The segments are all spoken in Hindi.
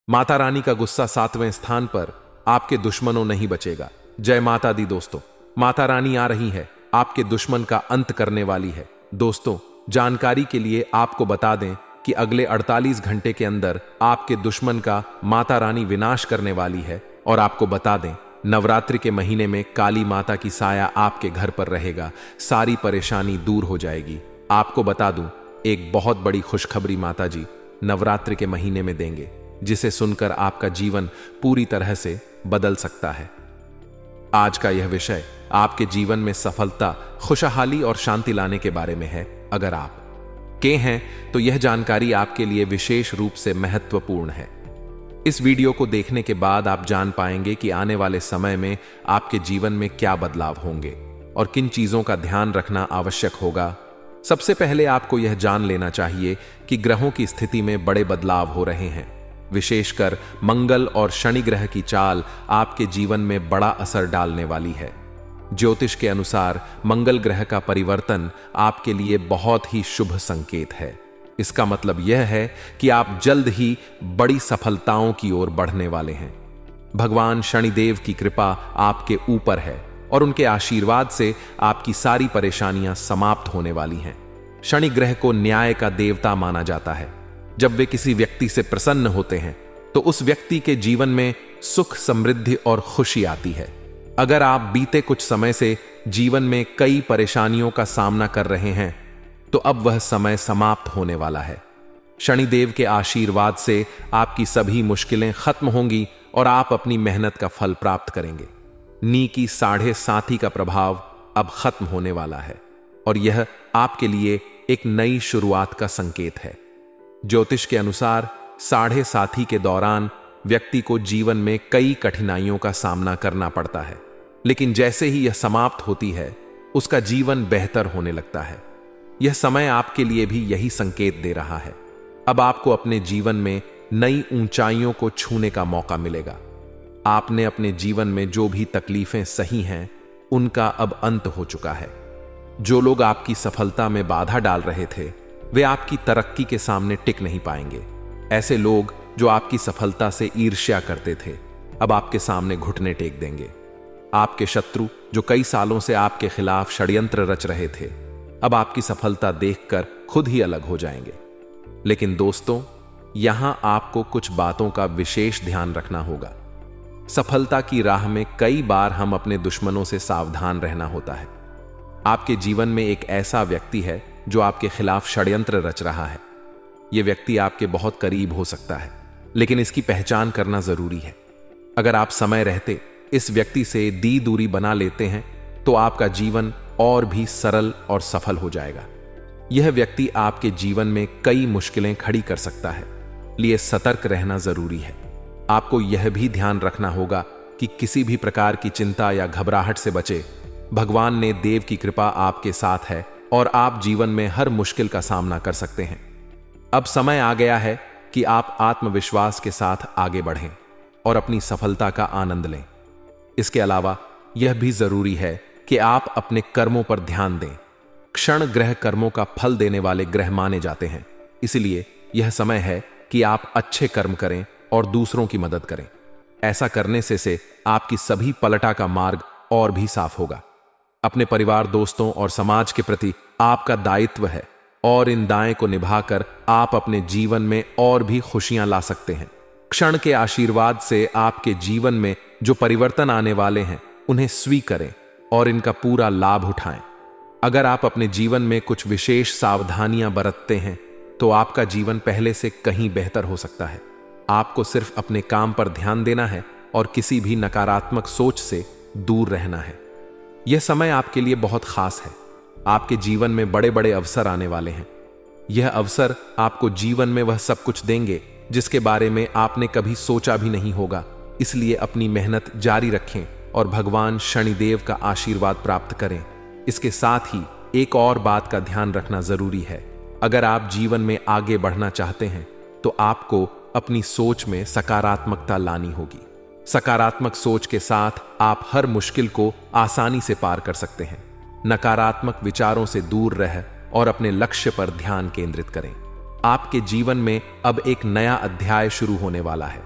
माता रानी का गुस्सा 7वें स्थान पर, आपके दुश्मनों नहीं बचेगा। जय माता दी दोस्तों, माता रानी आ रही है, आपके दुश्मन का अंत करने वाली है। दोस्तों, जानकारी के लिए आपको बता दें कि अगले 48 घंटे के अंदर आपके दुश्मन का माता रानी विनाश करने वाली है। और आपको बता दें, नवरात्रि के महीने में काली माता की साया आपके घर पर रहेगा, सारी परेशानी दूर हो जाएगी। आपको बता दूं, एक बहुत बड़ी खुशखबरी माता जी नवरात्रि के महीने में देंगे, जिसे सुनकर आपका जीवन पूरी तरह से बदल सकता है। आज का यह विषय आपके जीवन में सफलता, खुशहाली और शांति लाने के बारे में है। अगर आप के हैं तो यह जानकारी आपके लिए विशेष रूप से महत्वपूर्ण है। इस वीडियो को देखने के बाद आप जान पाएंगे कि आने वाले समय में आपके जीवन में क्या बदलाव होंगे और किन चीजों का ध्यान रखना आवश्यक होगा। सबसे पहले आपको यह जान लेना चाहिए कि ग्रहों की स्थिति में बड़े बदलाव हो रहे हैं। विशेषकर मंगल और शनि ग्रह की चाल आपके जीवन में बड़ा असर डालने वाली है। ज्योतिष के अनुसार मंगल ग्रह का परिवर्तन आपके लिए बहुत ही शुभ संकेत है। इसका मतलब यह है कि आप जल्द ही बड़ी सफलताओं की ओर बढ़ने वाले हैं। भगवान शनिदेव की कृपा आपके ऊपर है और उनके आशीर्वाद से आपकी सारी परेशानियां समाप्त होने वाली हैं। शनि ग्रह को न्याय का देवता माना जाता है। जब वे किसी व्यक्ति से प्रसन्न होते हैं तो उस व्यक्ति के जीवन में सुख, समृद्धि और खुशी आती है। अगर आप बीते कुछ समय से जीवन में कई परेशानियों का सामना कर रहे हैं तो अब वह समय समाप्त होने वाला है। शनिदेव के आशीर्वाद से आपकी सभी मुश्किलें खत्म होंगी और आप अपनी मेहनत का फल प्राप्त करेंगे। नी की 7.5 का प्रभाव अब खत्म होने वाला है और यह आपके लिए एक नई शुरुआत का संकेत है। ज्योतिष के अनुसार 7.5 के दौरान व्यक्ति को जीवन में कई कठिनाइयों का सामना करना पड़ता है, लेकिन जैसे ही यह समाप्त होती है उसका जीवन बेहतर होने लगता है। यह समय आपके लिए भी यही संकेत दे रहा है। अब आपको अपने जीवन में नई ऊंचाइयों को छूने का मौका मिलेगा। आपने अपने जीवन में जो भी तकलीफें सही हैं उनका अब अंत हो चुका है। जो लोग आपकी सफलता में बाधा डाल रहे थे वे आपकी तरक्की के सामने टिक नहीं पाएंगे। ऐसे लोग जो आपकी सफलता से ईर्ष्या करते थे अब आपके सामने घुटने टेक देंगे। आपके शत्रु जो कई सालों से आपके खिलाफ षड्यंत्र रच रहे थे अब आपकी सफलता देखकर खुद ही अलग हो जाएंगे। लेकिन दोस्तों, यहां आपको कुछ बातों का विशेष ध्यान रखना होगा। सफलता की राह में कई बार हम अपने दुश्मनों से सावधान रहना होता है। आपके जीवन में एक ऐसा व्यक्ति है जो आपके खिलाफ षड्यंत्र रच रहा है। यह व्यक्ति आपके बहुत करीब हो सकता है, लेकिन इसकी पहचान करना जरूरी है। अगर आप समय रहते इस व्यक्ति से दूरी बना लेते हैं तो आपका जीवन और भी सरल और सफल हो जाएगा। यह व्यक्ति आपके जीवन में कई मुश्किलें खड़ी कर सकता है, लिए सतर्क रहना जरूरी है। आपको यह भी ध्यान रखना होगा कि किसी भी प्रकार की चिंता या घबराहट से बचे। भगवान ने देव की कृपा आपके साथ है और आप जीवन में हर मुश्किल का सामना कर सकते हैं। अब समय आ गया है कि आप आत्मविश्वास के साथ आगे बढ़ें और अपनी सफलता का आनंद लें। इसके अलावा यह भी जरूरी है कि आप अपने कर्मों पर ध्यान दें। क्षण ग्रह कर्मों का फल देने वाले ग्रह माने जाते हैं, इसलिए यह समय है कि आप अच्छे कर्म करें और दूसरों की मदद करें। ऐसा करने से आपकी सभी पलटा का मार्ग और भी साफ होगा। अपने परिवार, दोस्तों और समाज के प्रति आपका दायित्व है और इन दायित्व को निभाकर आप अपने जीवन में और भी खुशियां ला सकते हैं। क्षण के आशीर्वाद से आपके जीवन में जो परिवर्तन आने वाले हैं उन्हें स्वीकारें और इनका पूरा लाभ उठाएं। अगर आप अपने जीवन में कुछ विशेष सावधानियां बरतते हैं तो आपका जीवन पहले से कहीं बेहतर हो सकता है। आपको सिर्फ अपने काम पर ध्यान देना है और किसी भी नकारात्मक सोच से दूर रहना है। यह समय आपके लिए बहुत खास है। आपके जीवन में बड़े बड़े अवसर आने वाले हैं। यह अवसर आपको जीवन में वह सब कुछ देंगे जिसके बारे में आपने कभी सोचा भी नहीं होगा। इसलिए अपनी मेहनत जारी रखें और भगवान शनिदेव का आशीर्वाद प्राप्त करें। इसके साथ ही एक और बात का ध्यान रखना जरूरी है। अगर आप जीवन में आगे बढ़ना चाहते हैं तो आपको अपनी सोच में सकारात्मकता लानी होगी। सकारात्मक सोच के साथ आप हर मुश्किल को आसानी से पार कर सकते हैं। नकारात्मक विचारों से दूर रह और अपने लक्ष्य पर ध्यान केंद्रित करें। आपके जीवन में अब एक नया अध्याय शुरू होने वाला है।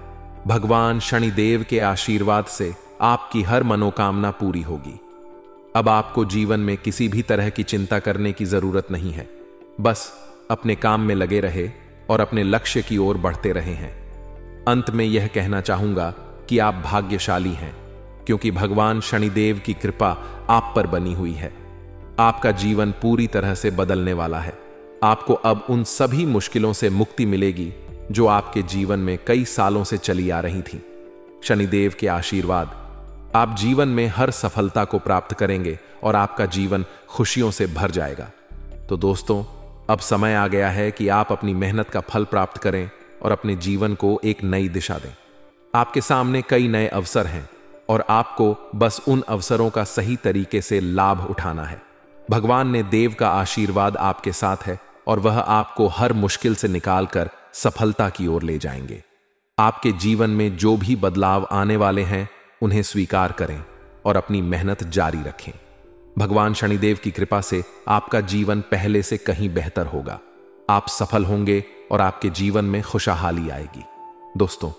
भगवान शनिदेव के आशीर्वाद से आपकी हर मनोकामना पूरी होगी। अब आपको जीवन में किसी भी तरह की चिंता करने की जरूरत नहीं है। बस अपने काम में लगे रहे और अपने लक्ष्य की ओर बढ़ते रहे हैं। अंत में यह कहना चाहूंगा कि आप भाग्यशाली हैं, क्योंकि भगवान शनिदेव की कृपा आप पर बनी हुई है। आपका जीवन पूरी तरह से बदलने वाला है। आपको अब उन सभी मुश्किलों से मुक्ति मिलेगी जो आपके जीवन में कई सालों से चली आ रही थी। शनिदेव के आशीर्वाद, आप जीवन में हर सफलता को प्राप्त करेंगे और आपका जीवन खुशियों से भर जाएगा। तो दोस्तों, अब समय आ गया है कि आप अपनी मेहनत का फल प्राप्त करें और अपने जीवन को एक नई दिशा दें। आपके सामने कई नए अवसर हैं और आपको बस उन अवसरों का सही तरीके से लाभ उठाना है। भगवान ने देव का आशीर्वाद आपके साथ है और वह आपको हर मुश्किल से निकालकर सफलता की ओर ले जाएंगे। आपके जीवन में जो भी बदलाव आने वाले हैं, उन्हें स्वीकार करें और अपनी मेहनत जारी रखें। भगवान शनिदेव की कृपा से आपका जीवन पहले से कहीं बेहतर होगा। आप सफल होंगे और आपके जीवन में खुशहाली आएगी। दोस्तों,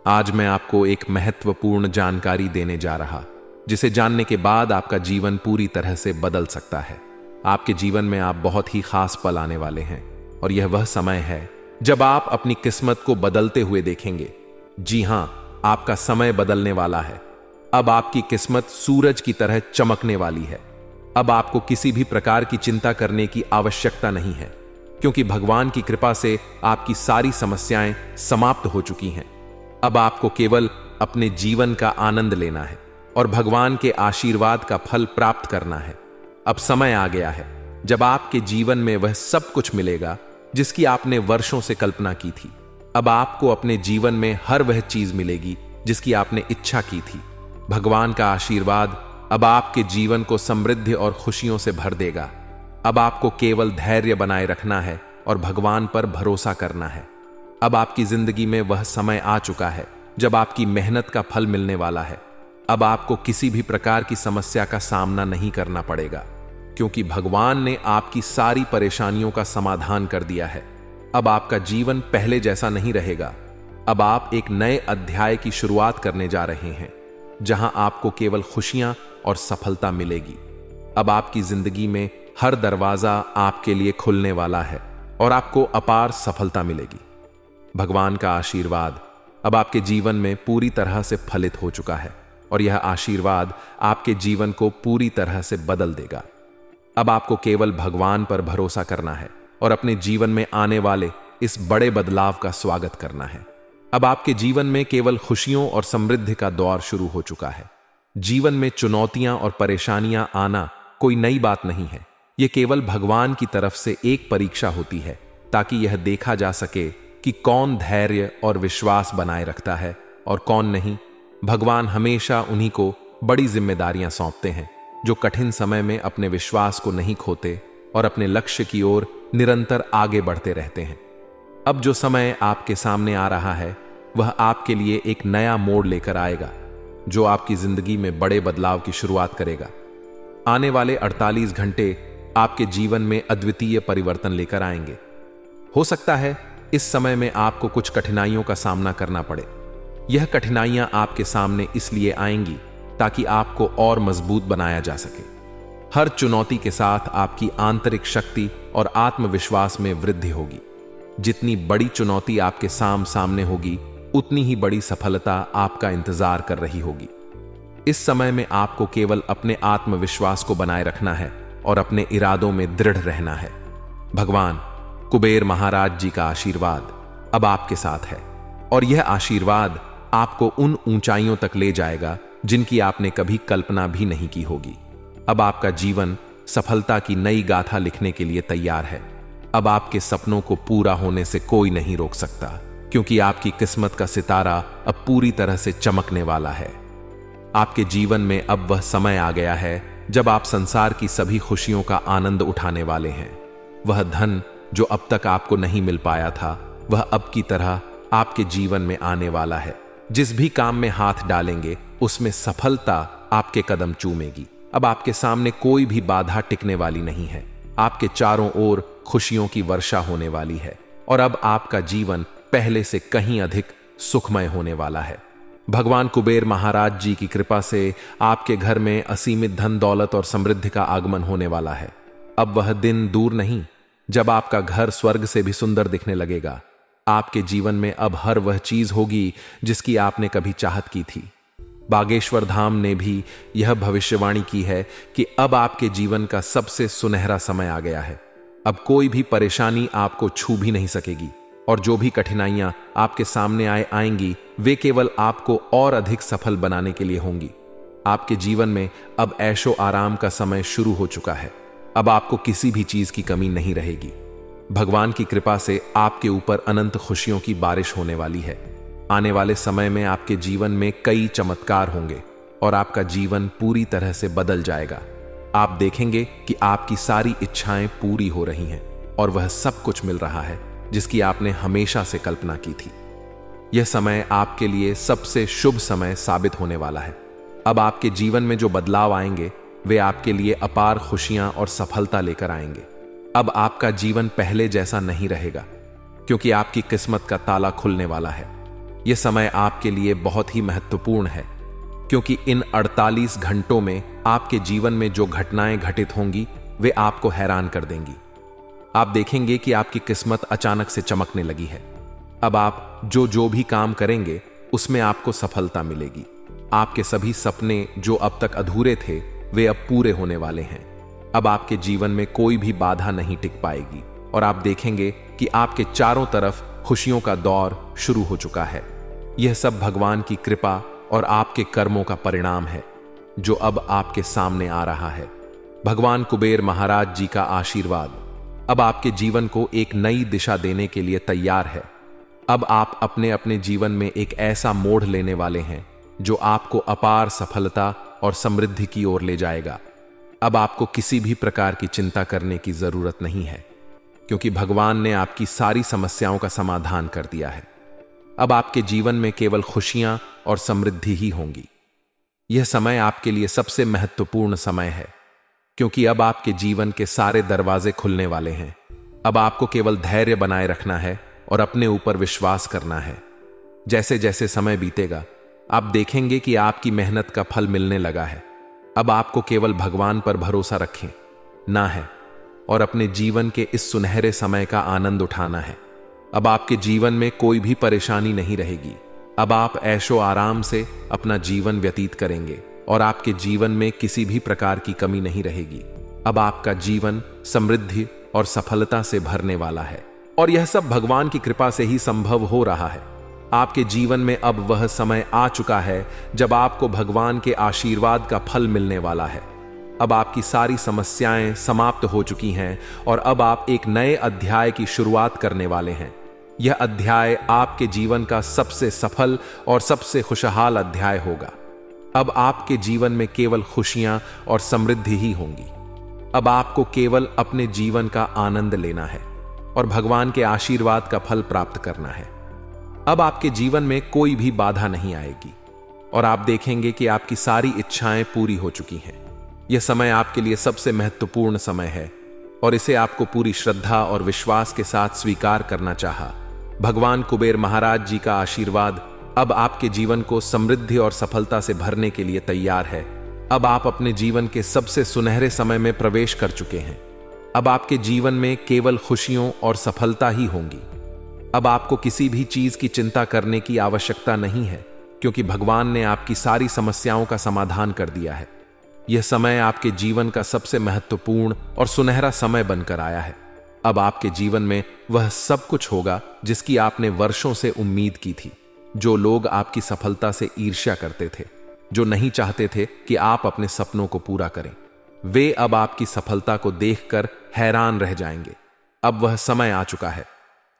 आज मैं आपको एक महत्वपूर्ण जानकारी देने जा रहा, जिसे जानने के बाद आपका जीवन पूरी तरह से बदल सकता है। आपके जीवन में आप बहुत ही खास पल आने वाले हैं और यह वह समय है जब आप अपनी किस्मत को बदलते हुए देखेंगे। जी हां, आपका समय बदलने वाला है। अब आपकी किस्मत सूरज की तरह चमकने वाली है। अब आपको किसी भी प्रकार की चिंता करने की आवश्यकता नहीं है, क्योंकि भगवान की कृपा से आपकी सारी समस्याएं समाप्त हो चुकी हैं। अब आपको केवल अपने जीवन का आनंद लेना है और भगवान के आशीर्वाद का फल प्राप्त करना है। अब समय आ गया है जब आपके जीवन में वह सब कुछ मिलेगा जिसकी आपने वर्षों से कल्पना की थी। अब आपको अपने जीवन में हर वह चीज मिलेगी जिसकी आपने इच्छा की थी। भगवान का आशीर्वाद अब आपके जीवन को समृद्धि और खुशियों से भर देगा। अब आपको केवल धैर्य बनाए रखना है और भगवान पर भरोसा करना है। अब आपकी जिंदगी में वह समय आ चुका है जब आपकी मेहनत का फल मिलने वाला है। अब आपको किसी भी प्रकार की समस्या का सामना नहीं करना पड़ेगा, क्योंकि भगवान ने आपकी सारी परेशानियों का समाधान कर दिया है। अब आपका जीवन पहले जैसा नहीं रहेगा। अब आप एक नए अध्याय की शुरुआत करने जा रहे हैं, जहां आपको केवल खुशियां और सफलता मिलेगी। अब आपकी जिंदगी में हर दरवाजा आपके लिए खुलने वाला है और आपको अपार सफलता मिलेगी। भगवान का आशीर्वाद अब आपके जीवन में पूरी तरह से फलित हो चुका है और यह आशीर्वाद आपके जीवन को पूरी तरह से बदल देगा। अब आपको केवल भगवान पर भरोसा करना है और अपने जीवन में आने वाले इस बड़े बदलाव का स्वागत करना है। अब आपके जीवन में केवल खुशियों और समृद्धि का दौर शुरू हो चुका है। जीवन में चुनौतियां और परेशानियां आना कोई नई बात नहीं है। यह केवल भगवान की तरफ से एक परीक्षा होती है, ताकि यह देखा जा सके कि कौन धैर्य और विश्वास बनाए रखता है और कौन नहीं। भगवान हमेशा उन्हीं को बड़ी जिम्मेदारियां सौंपते हैं जो कठिन समय में अपने विश्वास को नहीं खोते और अपने लक्ष्य की ओर निरंतर आगे बढ़ते रहते हैं। अब जो समय आपके सामने आ रहा है, वह आपके लिए एक नया मोड़ लेकर आएगा, जो आपकी जिंदगी में बड़े बदलाव की शुरुआत करेगा। आने वाले 48 घंटे आपके जीवन में अद्वितीय परिवर्तन लेकर आएंगे। हो सकता है इस समय में आपको कुछ कठिनाइयों का सामना करना पड़े। यह कठिनाइयां आपके सामने इसलिए आएंगी ताकि आपको और मजबूत बनाया जा सके। हर चुनौती के साथ आपकी आंतरिक शक्ति और आत्मविश्वास में वृद्धि होगी। जितनी बड़ी चुनौती आपके सामने होगी, उतनी ही बड़ी सफलता आपका इंतजार कर रही होगी। इस समय में आपको केवल अपने आत्मविश्वास को बनाए रखना है और अपने इरादों में दृढ़ रहना है। भगवान कुबेर महाराज जी का आशीर्वाद अब आपके साथ है और यह आशीर्वाद आपको उन ऊंचाइयों तक ले जाएगा जिनकी आपने कभी कल्पना भी नहीं की होगी। अब आपका जीवन सफलता की नई गाथा लिखने के लिए तैयार है। अब आपके सपनों को पूरा होने से कोई नहीं रोक सकता, क्योंकि आपकी किस्मत का सितारा अब पूरी तरह से चमकने वाला है। आपके जीवन में अब वह समय आ गया है जब आप संसार की सभी खुशियों का आनंद उठाने वाले हैं। वह धन जो अब तक आपको नहीं मिल पाया था, वह अब की तरह आपके जीवन में आने वाला है। जिस भी काम में हाथ डालेंगे, उसमें सफलता आपके कदम चूमेगी। अब आपके सामने कोई भी बाधा टिकने वाली नहीं है। आपके चारों ओर खुशियों की वर्षा होने वाली है और अब आपका जीवन पहले से कहीं अधिक सुखमय होने वाला है। भगवान कुबेर महाराज जी की कृपा से आपके घर में असीमित धन दौलत और समृद्धि का आगमन होने वाला है। अब वह दिन दूर नहीं जब आपका घर स्वर्ग से भी सुंदर दिखने लगेगा। आपके जीवन में अब हर वह चीज होगी जिसकी आपने कभी चाहत की थी। बागेश्वर धाम ने भी यह भविष्यवाणी की है कि अब आपके जीवन का सबसे सुनहरा समय आ गया है। अब कोई भी परेशानी आपको छू भी नहीं सकेगी और जो भी कठिनाइयां आपके सामने आएंगी वे केवल आपको और अधिक सफल बनाने के लिए होंगी। आपके जीवन में अब ऐशो आराम का समय शुरू हो चुका है। अब आपको किसी भी चीज की कमी नहीं रहेगी। भगवान की कृपा से आपके ऊपर अनंत खुशियों की बारिश होने वाली है। आने वाले समय में आपके जीवन में कई चमत्कार होंगे और आपका जीवन पूरी तरह से बदल जाएगा। आप देखेंगे कि आपकी सारी इच्छाएं पूरी हो रही हैं और वह सब कुछ मिल रहा है जिसकी आपने हमेशा से कल्पना की थी। यह समय आपके लिए सबसे शुभ समय साबित होने वाला है। अब आपके जीवन में जो बदलाव आएंगे वे आपके लिए अपार खुशियां और सफलता लेकर आएंगे। अब आपका जीवन पहले जैसा नहीं रहेगा क्योंकि आपकी किस्मत का ताला खुलने वाला है। यह समय आपके लिए बहुत ही महत्वपूर्ण है क्योंकि इन 48 घंटों में आपके जीवन में जो घटनाएं घटित होंगी वे आपको हैरान कर देंगी। आप देखेंगे कि आपकी किस्मत अचानक से चमकने लगी है। अब आप जो भी काम करेंगे उसमें आपको सफलता मिलेगी। आपके सभी सपने जो अब तक अधूरे थे वे अब पूरे होने वाले हैं। अब आपके जीवन में कोई भी बाधा नहीं टिक पाएगी और आप देखेंगे कि आपके चारों तरफ खुशियों का दौर शुरू हो चुका है। यह सब भगवान की कृपा और आपके कर्मों का परिणाम है जो अब आपके सामने आ रहा है। भगवान कुबेर महाराज जी का आशीर्वाद अब आपके जीवन को एक नई दिशा देने के लिए तैयार है। अब आप अपने अपने जीवन में एक ऐसा मोड़ लेने वाले हैं जो आपको अपार सफलता और समृद्धि की ओर ले जाएगा। अब आपको किसी भी प्रकार की चिंता करने की जरूरत नहीं है क्योंकि भगवान ने आपकी सारी समस्याओं का समाधान कर दिया है। अब आपके जीवन में केवल खुशियां और समृद्धि ही होंगी। यह समय आपके लिए सबसे महत्वपूर्ण समय है क्योंकि अब आपके जीवन के सारे दरवाजे खुलने वाले हैं। अब आपको केवल धैर्य बनाए रखना है और अपने ऊपर विश्वास करना है। जैसे जैसे समय बीतेगा आप देखेंगे कि आपकी मेहनत का फल मिलने लगा है। अब आपको केवल भगवान पर भरोसा रखें ना है और अपने जीवन के इस सुनहरे समय का आनंद उठाना है। अब आपके जीवन में कोई भी परेशानी नहीं रहेगी। अब आप ऐशो आराम से अपना जीवन व्यतीत करेंगे और आपके जीवन में किसी भी प्रकार की कमी नहीं रहेगी। अब आपका जीवन समृद्धि और सफलता से भरने वाला है और यह सब भगवान की कृपा से ही संभव हो रहा है। आपके जीवन में अब वह समय आ चुका है जब आपको भगवान के आशीर्वाद का फल मिलने वाला है। अब आपकी सारी समस्याएं समाप्त हो चुकी हैं और अब आप एक नए अध्याय की शुरुआत करने वाले हैं। यह अध्याय आपके जीवन का सबसे सफल और सबसे खुशहाल अध्याय होगा। अब आपके जीवन में केवल खुशियां और समृद्धि ही होंगी। अब आपको केवल अपने जीवन का आनंद लेना है और भगवान के आशीर्वाद का फल प्राप्त करना है। अब आपके जीवन में कोई भी बाधा नहीं आएगी और आप देखेंगे कि आपकी सारी इच्छाएं पूरी हो चुकी हैं। यह समय आपके लिए सबसे महत्वपूर्ण समय है और इसे आपको पूरी श्रद्धा और विश्वास के साथ स्वीकार करना चाहा। भगवान कुबेर महाराज जी का आशीर्वाद अब आपके जीवन को समृद्धि और सफलता से भरने के लिए तैयार है। अब आप अपने जीवन के सबसे सुनहरे समय में प्रवेश कर चुके हैं। अब आपके जीवन में केवल खुशियों और सफलता ही होंगी। अब आपको किसी भी चीज की चिंता करने की आवश्यकता नहीं है क्योंकि भगवान ने आपकी सारी समस्याओं का समाधान कर दिया है। यह समय आपके जीवन का सबसे महत्वपूर्ण और सुनहरा समय बनकर आया है। अब आपके जीवन में वह सब कुछ होगा जिसकी आपने वर्षों से उम्मीद की थी। जो लोग आपकी सफलता से ईर्ष्या करते थे, जो नहीं चाहते थे कि आप अपने सपनों को पूरा करें, वे अब आपकी सफलता को देखकर हैरान रह जाएंगे। अब वह समय आ चुका है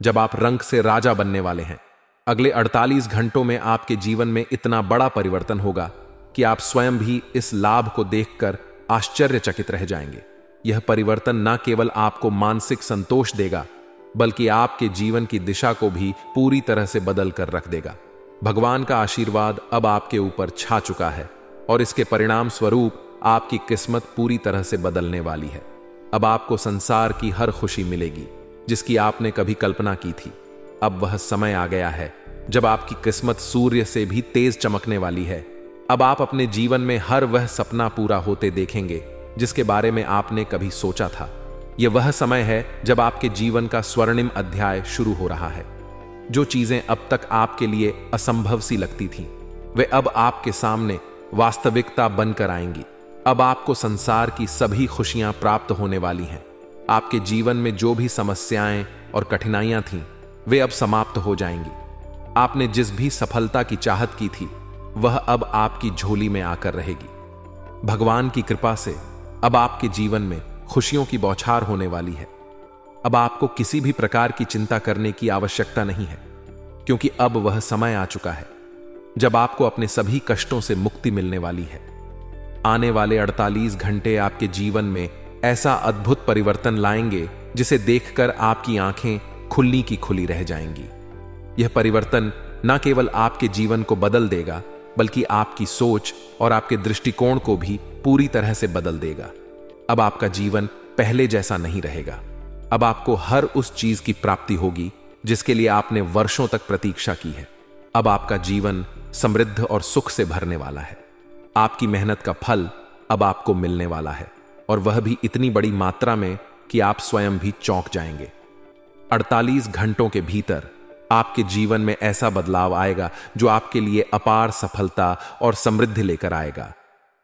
जब आप रंग से राजा बनने वाले हैं। अगले 48 घंटों में आपके जीवन में इतना बड़ा परिवर्तन होगा कि आप स्वयं भी इस लाभ को देखकर आश्चर्यचकित रह जाएंगे। यह परिवर्तन न केवल आपको मानसिक संतोष देगा बल्कि आपके जीवन की दिशा को भी पूरी तरह से बदल कर रख देगा। भगवान का आशीर्वाद अब आपके ऊपर छा चुका है और इसके परिणाम स्वरूप आपकी किस्मत पूरी तरह से बदलने वाली है। अब आपको संसार की हर खुशी मिलेगी जिसकी आपने कभी कल्पना की थी। अब वह समय आ गया है जब आपकी किस्मत सूर्य से भी तेज चमकने वाली है। अब आप अपने जीवन में हर वह सपना पूरा होते देखेंगे जिसके बारे में आपने कभी सोचा था। यह वह समय है जब आपके जीवन का स्वर्णिम अध्याय शुरू हो रहा है। जो चीजें अब तक आपके लिए असंभव सी लगती थीं, वे अब आपके सामने वास्तविकता बनकर आएंगी। अब आपको संसार की सभी खुशियां प्राप्त होने वाली हैं। आपके जीवन में जो भी समस्याएं और कठिनाइयां थीं, वे अब समाप्त हो जाएंगी। आपने जिस भी सफलता की चाहत की थी, वह अब आपकी झोली में आकर रहेगी। भगवान की कृपा से अब आपके जीवन में खुशियों की बौछार होने वाली है। अब आपको किसी भी प्रकार की चिंता करने की आवश्यकता नहीं है, क्योंकि अब वह समय आ चुका है जब आपको अपने सभी कष्टों से मुक्ति मिलने वाली है। आने वाले 48 घंटे आपके जीवन में ऐसा अद्भुत परिवर्तन लाएंगे जिसे देखकर आपकी आंखें खुली की खुली रह जाएंगी। यह परिवर्तन न केवल आपके जीवन को बदल देगा, बल्कि आपकी सोच और आपके दृष्टिकोण को भी पूरी तरह से बदल देगा। अब आपका जीवन पहले जैसा नहीं रहेगा। अब आपको हर उस चीज की प्राप्ति होगी जिसके लिए आपने वर्षों तक प्रतीक्षा की है। अब आपका जीवन समृद्ध और सुख से भरने वाला है। आपकी मेहनत का फल अब आपको मिलने वाला है, और वह भी इतनी बड़ी मात्रा में कि आप स्वयं भी चौंक जाएंगे। 48 घंटों के भीतर आपके जीवन में ऐसा बदलाव आएगा जो आपके लिए अपार सफलता और समृद्धि लेकर आएगा।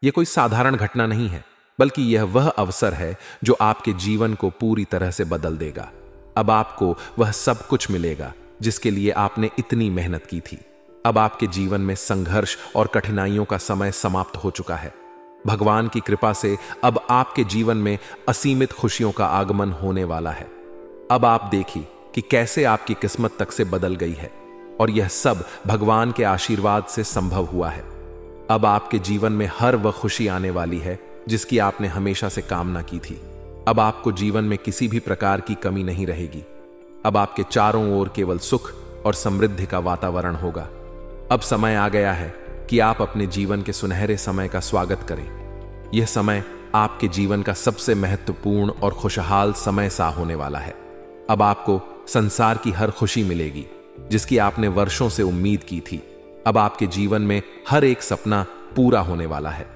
यह कोई साधारण घटना नहीं है, बल्कि यह वह अवसर है जो आपके जीवन को पूरी तरह से बदल देगा। अब आपको वह सब कुछ मिलेगा जिसके लिए आपने इतनी मेहनत की थी। अब आपके जीवन में संघर्ष और कठिनाइयों का समय समाप्त हो चुका है। भगवान की कृपा से अब आपके जीवन में असीमित खुशियों का आगमन होने वाला है। अब आप देखिए कि कैसे आपकी किस्मत तक से बदल गई है, और यह सब भगवान के आशीर्वाद से संभव हुआ है। अब आपके जीवन में हर वह खुशी आने वाली है जिसकी आपने हमेशा से कामना की थी। अब आपको जीवन में किसी भी प्रकार की कमी नहीं रहेगी। अब आपके चारों ओर केवल सुख और समृद्धि का वातावरण होगा। अब समय आ गया है कि आप अपने जीवन के सुनहरे समय का स्वागत करें। यह समय आपके जीवन का सबसे महत्वपूर्ण और खुशहाल समय सा होने वाला है। अब आपको संसार की हर खुशी मिलेगी जिसकी आपने वर्षों से उम्मीद की थी। अब आपके जीवन में हर एक सपना पूरा होने वाला है।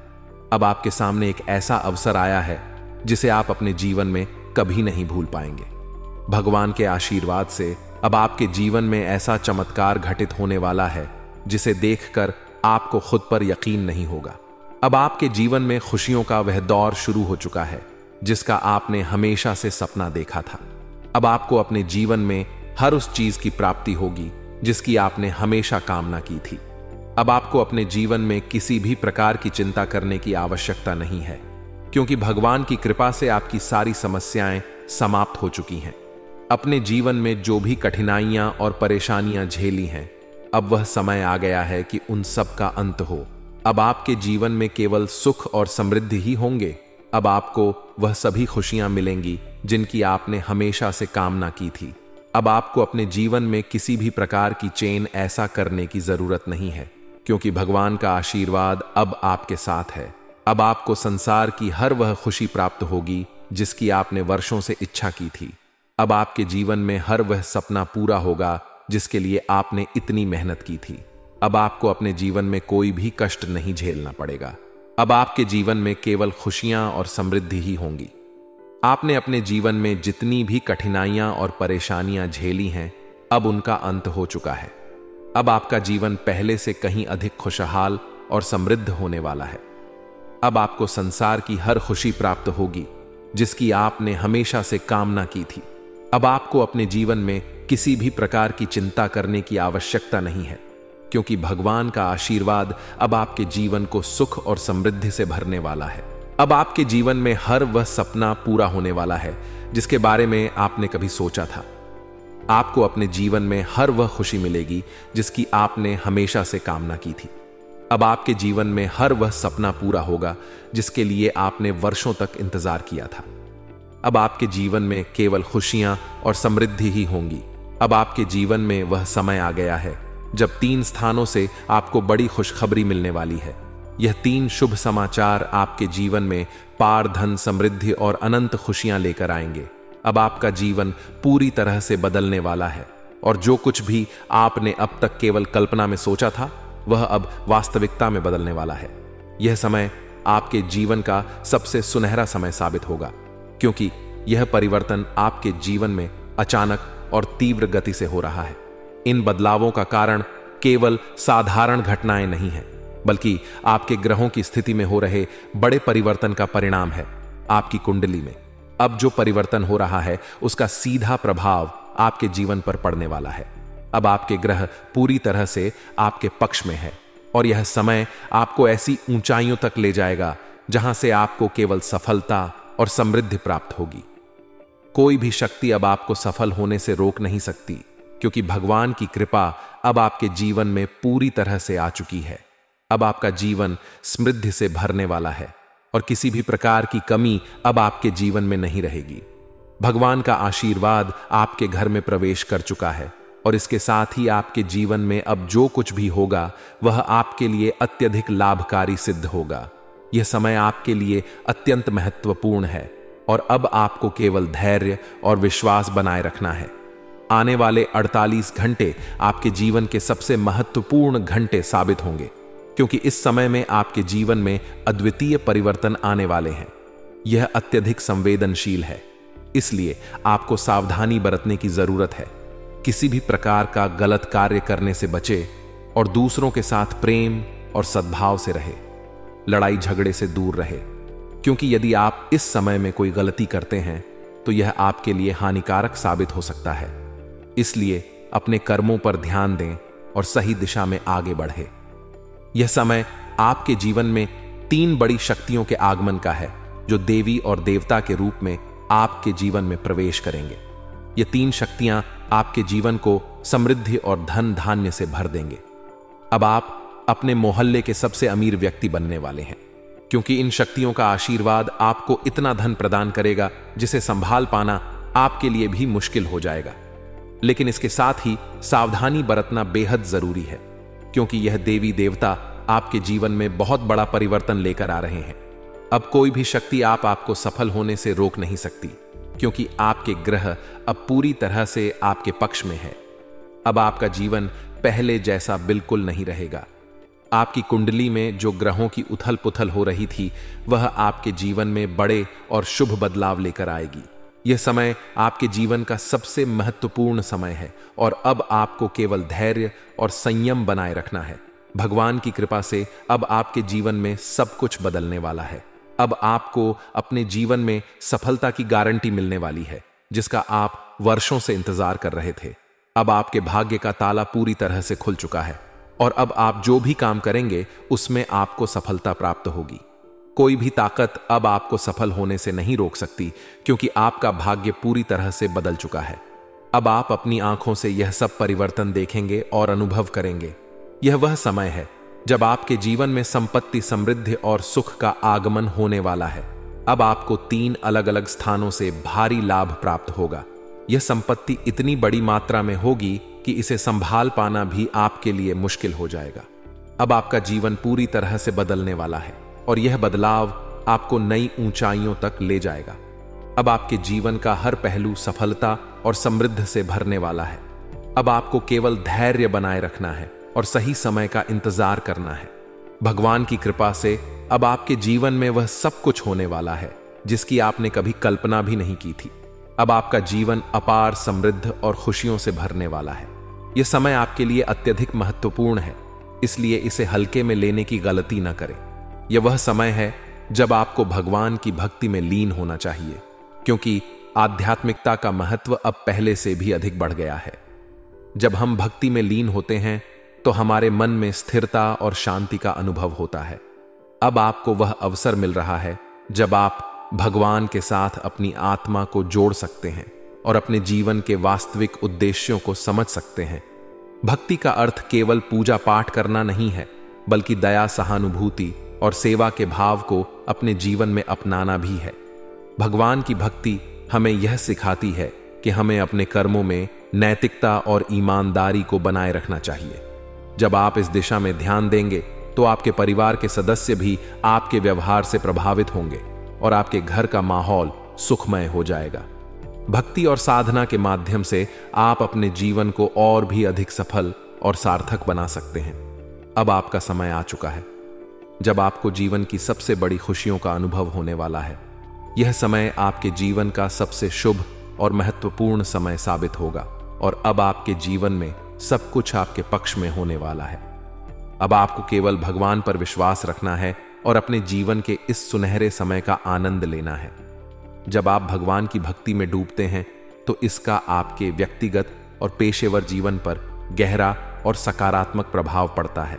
अब आपके सामने एक ऐसा अवसर आया है जिसे आप अपने जीवन में कभी नहीं भूल पाएंगे। भगवान के आशीर्वाद से अब आपके जीवन में ऐसा चमत्कार घटित होने वाला है जिसे देखकर आपको खुद पर यकीन नहीं होगा। अब आपके जीवन में खुशियों का वह दौर शुरू हो चुका है जिसका आपने हमेशा से सपना देखा था। अब आपको अपने जीवन में हर उस चीज की प्राप्ति होगी जिसकी आपने हमेशा कामना की थी। अब आपको अपने जीवन में किसी भी प्रकार की चिंता करने की आवश्यकता नहीं है, क्योंकि भगवान की कृपा से आपकी सारी समस्याएं समाप्त हो चुकी हैं। अपने जीवन में जो भी कठिनाइयां और परेशानियां झेली हैं, अब वह समय आ गया है कि उन सब का अंत हो। अब आपके जीवन में केवल सुख और समृद्धि ही होंगे। अब आपको वह सभी खुशियां मिलेंगी जिनकी आपने हमेशा से कामना की थी। अब आपको अपने जीवन में किसी भी प्रकार की चेन ऐसा करने की जरूरत नहीं है, क्योंकि भगवान का आशीर्वाद अब आपके साथ है। अब आपको संसार की हर वह खुशी प्राप्त होगी जिसकी आपने वर्षों से इच्छा की थी। अब आपके जीवन में हर वह सपना पूरा होगा जिसके लिए आपने इतनी मेहनत की थी। अब आपको अपने जीवन में कोई भी कष्ट नहीं झेलना पड़ेगा। अब आपके जीवन में केवल खुशियां और समृद्धि ही होंगी। आपने अपने जीवन में जितनी भी कठिनाइयां और परेशानियां झेली हैं, अब उनका अंत हो चुका है। अब आपका जीवन पहले से कहीं अधिक खुशहाल और समृद्ध होने वाला है। अब आपको संसार की हर खुशी प्राप्त होगी जिसकी आपने हमेशा से कामना की थी। अब आपको अपने जीवन में किसी भी प्रकार की चिंता करने की आवश्यकता नहीं है, क्योंकि भगवान का आशीर्वाद अब आपके जीवन को सुख और समृद्धि से भरने वाला है। अब आपके जीवन में हर वह सपना पूरा होने वाला है जिसके बारे में आपने कभी सोचा था। आपको अपने जीवन में हर वह खुशी मिलेगी जिसकी आपने हमेशा से कामना की थी। अब आपके जीवन में हर वह सपना पूरा होगा जिसके लिए आपने वर्षों तक इंतजार किया था। अब आपके जीवन में केवल खुशियां और समृद्धि ही होंगी। अब आपके जीवन में वह समय आ गया है जब 3 स्थानों से आपको बड़ी खुशखबरी मिलने वाली है। यह 3 शुभ समाचार आपके जीवन में पार धन, समृद्धि और अनंत खुशियां लेकर आएंगे। अब आपका जीवन पूरी तरह से बदलने वाला है और जो कुछ भी आपने अब तक केवल कल्पना में सोचा था वह अब वास्तविकता में बदलने वाला है। यह समय आपके जीवन का सबसे सुनहरा समय साबित होगा, क्योंकि यह परिवर्तन आपके जीवन में अचानक और तीव्र गति से हो रहा है। इन बदलावों का कारण केवल साधारण घटनाएं नहीं है, बल्कि आपके ग्रहों की स्थिति में हो रहे बड़े परिवर्तन का परिणाम है। आपकी कुंडली में अब जो परिवर्तन हो रहा है उसका सीधा प्रभाव आपके जीवन पर पड़ने वाला है। अब आपके ग्रह पूरी तरह से आपके पक्ष में है और यह समय आपको ऐसी ऊंचाइयों तक ले जाएगा जहां से आपको केवल सफलता और समृद्धि प्राप्त होगी। कोई भी शक्ति अब आपको सफल होने से रोक नहीं सकती, क्योंकि भगवान की कृपा अब आपके जीवन में पूरी तरह से आ चुकी है। अब आपका जीवन समृद्धि से भरने वाला है और किसी भी प्रकार की कमी अब आपके जीवन में नहीं रहेगी। भगवान का आशीर्वाद आपके घर में प्रवेश कर चुका है और इसके साथ ही आपके जीवन में अब जो कुछ भी होगा वह आपके लिए अत्यधिक लाभकारी सिद्ध होगा। यह समय आपके लिए अत्यंत महत्वपूर्ण है और अब आपको केवल धैर्य और विश्वास बनाए रखना है। आने वाले 48 घंटे आपके जीवन के सबसे महत्वपूर्ण घंटे साबित होंगे, क्योंकि इस समय में आपके जीवन में अद्वितीय परिवर्तन आने वाले हैं। यह अत्यधिक संवेदनशील है, इसलिए आपको सावधानी बरतने की जरूरत है। किसी भी प्रकार का गलत कार्य करने से बचे और दूसरों के साथ प्रेम और सद्भाव से रहे। लड़ाई झगड़े से दूर रहे, क्योंकि यदि आप इस समय में कोई गलती करते हैं तो यह आपके लिए हानिकारक साबित हो सकता है। इसलिए अपने कर्मों पर ध्यान दें और सही दिशा में आगे बढ़े। यह समय आपके जीवन में 3 बड़ी शक्तियों के आगमन का है, जो देवी और देवता के रूप में आपके जीवन में प्रवेश करेंगे। ये 3 शक्तियां आपके जीवन को समृद्धि और धन धान्य से भर देंगे। अब आप अपने मोहल्ले के सबसे अमीर व्यक्ति बनने वाले हैं, क्योंकि इन शक्तियों का आशीर्वाद आपको इतना धन प्रदान करेगा जिसे संभाल पाना आपके लिए भी मुश्किल हो जाएगा। लेकिन इसके साथ ही सावधानी बरतना बेहद जरूरी है, क्योंकि यह देवी देवता आपके जीवन में बहुत बड़ा परिवर्तन लेकर आ रहे हैं। अब कोई भी शक्ति आपको सफल होने से रोक नहीं सकती, क्योंकि आपके ग्रह अब पूरी तरह से आपके पक्ष में है। अब आपका जीवन पहले जैसा बिल्कुल नहीं रहेगा। आपकी कुंडली में जो ग्रहों की उथल पुथल हो रही थी वह आपके जीवन में बड़े और शुभ बदलाव लेकर आएगी। यह समय आपके जीवन का सबसे महत्वपूर्ण समय है और अब आपको केवल धैर्य और संयम बनाए रखना है। भगवान की कृपा से अब आपके जीवन में सब कुछ बदलने वाला है। अब आपको अपने जीवन में सफलता की गारंटी मिलने वाली है, जिसका आप वर्षों से इंतजार कर रहे थे। अब आपके भाग्य का ताला पूरी तरह से खुल चुका है और अब आप जो भी काम करेंगे उसमें आपको सफलता प्राप्त होगी। कोई भी ताकत अब आपको सफल होने से नहीं रोक सकती, क्योंकि आपका भाग्य पूरी तरह से बदल चुका है। अब आप अपनी आंखों से यह सब परिवर्तन देखेंगे और अनुभव करेंगे। यह वह समय है जब आपके जीवन में संपत्ति, समृद्धि और सुख का आगमन होने वाला है। अब आपको 3 अलग अलग स्थानों से भारी लाभ प्राप्त होगा। यह संपत्ति इतनी बड़ी मात्रा में होगी कि इसे संभाल पाना भी आपके लिए मुश्किल हो जाएगा। अब आपका जीवन पूरी तरह से बदलने वाला है और यह बदलाव आपको नई ऊंचाइयों तक ले जाएगा। अब आपके जीवन का हर पहलू सफलता और समृद्धि से भरने वाला है। अब आपको केवल धैर्य बनाए रखना है और सही समय का इंतजार करना है। भगवान की कृपा से अब आपके जीवन में वह सब कुछ होने वाला है जिसकी आपने कभी कल्पना भी नहीं की थी। अब आपका जीवन अपार समृद्ध और खुशियों से भरने वाला है। यह समय आपके लिए अत्यधिक महत्वपूर्ण है, इसलिए इसे हल्के में लेने की गलती न करें। यह वह समय है जब आपको भगवान की भक्ति में लीन होना चाहिए, क्योंकि आध्यात्मिकता का महत्व अब पहले से भी अधिक बढ़ गया है। जब हम भक्ति में लीन होते हैं तो हमारे मन में स्थिरता और शांति का अनुभव होता है। अब आपको वह अवसर मिल रहा है जब आप भगवान के साथ अपनी आत्मा को जोड़ सकते हैं और अपने जीवन के वास्तविक उद्देश्यों को समझ सकते हैं। भक्ति का अर्थ केवल पूजा पाठ करना नहीं है, बल्कि दया, सहानुभूति और सेवा के भाव को अपने जीवन में अपनाना भी है। भगवान की भक्ति हमें यह सिखाती है कि हमें अपने कर्मों में नैतिकता और ईमानदारी को बनाए रखना चाहिए। जब आप इस दिशा में ध्यान देंगे तो आपके परिवार के सदस्य भी आपके व्यवहार से प्रभावित होंगे और आपके घर का माहौल सुखमय हो जाएगा। भक्ति और साधना के माध्यम से आप अपने जीवन को और भी अधिक सफल और सार्थक बना सकते हैं। अब आपका समय आ चुका है जब आपको जीवन की सबसे बड़ी खुशियों का अनुभव होने वाला है। यह समय आपके जीवन का सबसे शुभ और महत्वपूर्ण समय साबित होगा और अब आपके जीवन में सब कुछ आपके पक्ष में होने वाला है। अब आपको केवल भगवान पर विश्वास रखना है और अपने जीवन के इस सुनहरे समय का आनंद लेना है। जब आप भगवान की भक्ति में डूबते हैं तो इसका आपके व्यक्तिगत और पेशेवर जीवन पर गहरा और सकारात्मक प्रभाव पड़ता है।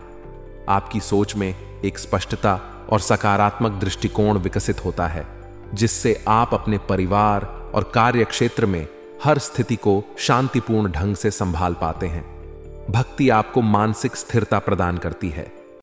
आपकी सोच में एक स्पष्टता और सकारात्मक दृष्टिकोण विकसित होता है, जिससे आप अपने परिवार और कार्य क्षेत्र में हर स्थिति को शांतिपूर्ण ढंग से संभाल पाते हैं। भक्ति आपको मानसिक स्थिरता प्रदान करती है